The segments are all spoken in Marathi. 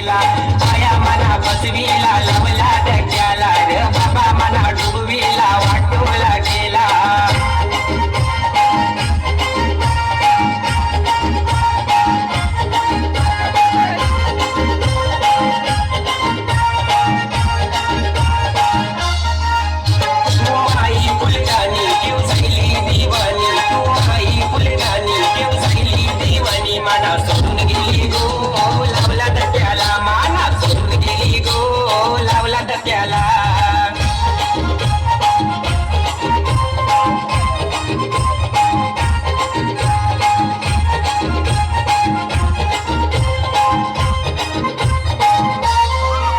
आया मना बसवीला लावला धक्क्याला रे बाबा मना डुबवीला वाटोला गेला माना सोडून गेली गो लावला धक्क्याला माना सोडून गेली गो लावला धक्क्याला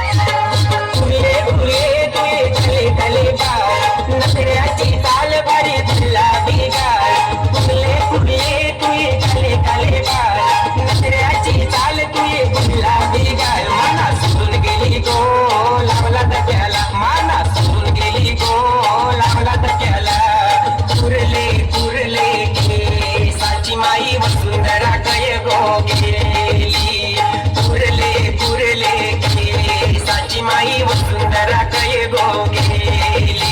तुले तुले तुये चले चले गाय नखऱ्याची चाल भारी तुला बिगाय तुले तुले तुये चले चले गाय नखऱ्याची चाल तुये तुला बिगाय माना सोडून गेली गो लावला धक्क्याला माना सोडून गेली गो लावला धक्क्याला कुरले कुरले साची माई वसुंधरा कय गो गेली कुरले कुरले साची माई वसुंधरा कय गो गेली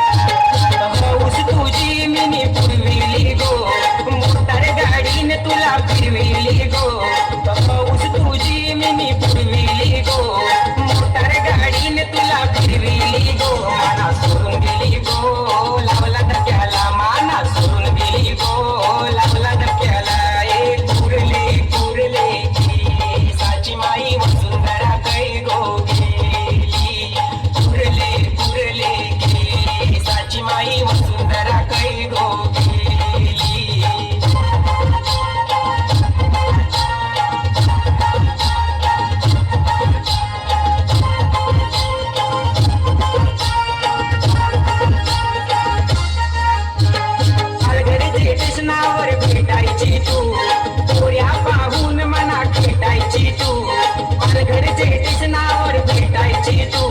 हौस तुझी मिनी पुरविली गो मोटार गाडीने तुला फिरविली गो हौस तुझी मिनी पुरविली गो मोटार गाडीने तुला फिरविली गो माना सोडून गेली गो लावला धक्क्याला माना सोडून गेली गो लावला धक्क्याला ए कुरले कुरले साची माई वसुंधरा कै गो गेली कुरले कुरले साची माई वसुंधरा कै गो गेली अलगडीचे कृष्णावर भेटायची तू पोऱ्या पाहून मना खेटायची तू अलगडीचे कृष्णावर भेटायची तू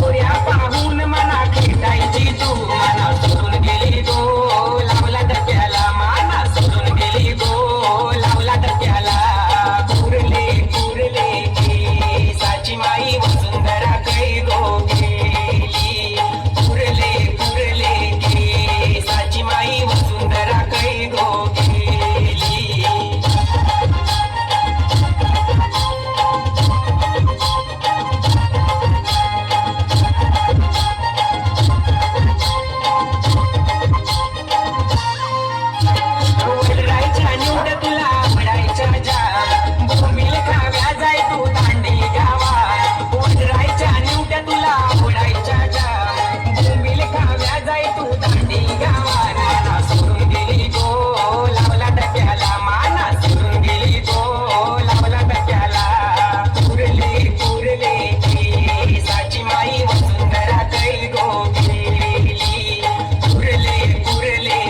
पोऱ्या पाहून मना खेटायची तू माना सोडून गेली गो लावला धक्क्याला माना सोडून गेली गो लावला धक्क्याला कुरले कुरले साची माई वसुंधरा कै गो गेली कुरले कुरले साची माई वसुंधरा कै गो गेली ओढरायच्या निवड तुला आवडायच्या जा भूमील खाव्या जाय तू दांडी गावा ओढरायच्या निवड तुला आवडायच्या जा भूमील खाव्या जाय तू दांडी गावा माना सोडून गेली गो लावला धक्क्याला माना सोडून गेली गो लावला धक्क्याला कुरले कुरले साची माई वसुंधरा कै गो गेली कुरले कुरले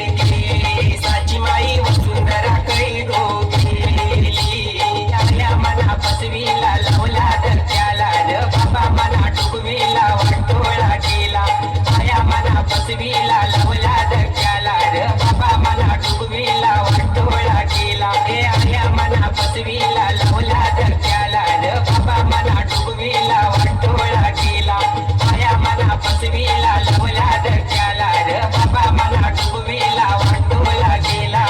साची माई वसुंधरा कै गो गेली आल्या मना बसवीला लावला धक्क्याला र बाबा मना डुबवीला वाटोळा गेला आया मना बसवीला लावला धक्क्याला र बाबा मना डुबवीला वाटोळा गेला हे आया मना बसवीला लावला धक्क्याला र बाबा मना डुबवीला वाटोळा गेला आया मना बसवीला लावला धक्क्याला र बाबा मना डुबवीला वाटोळा गेला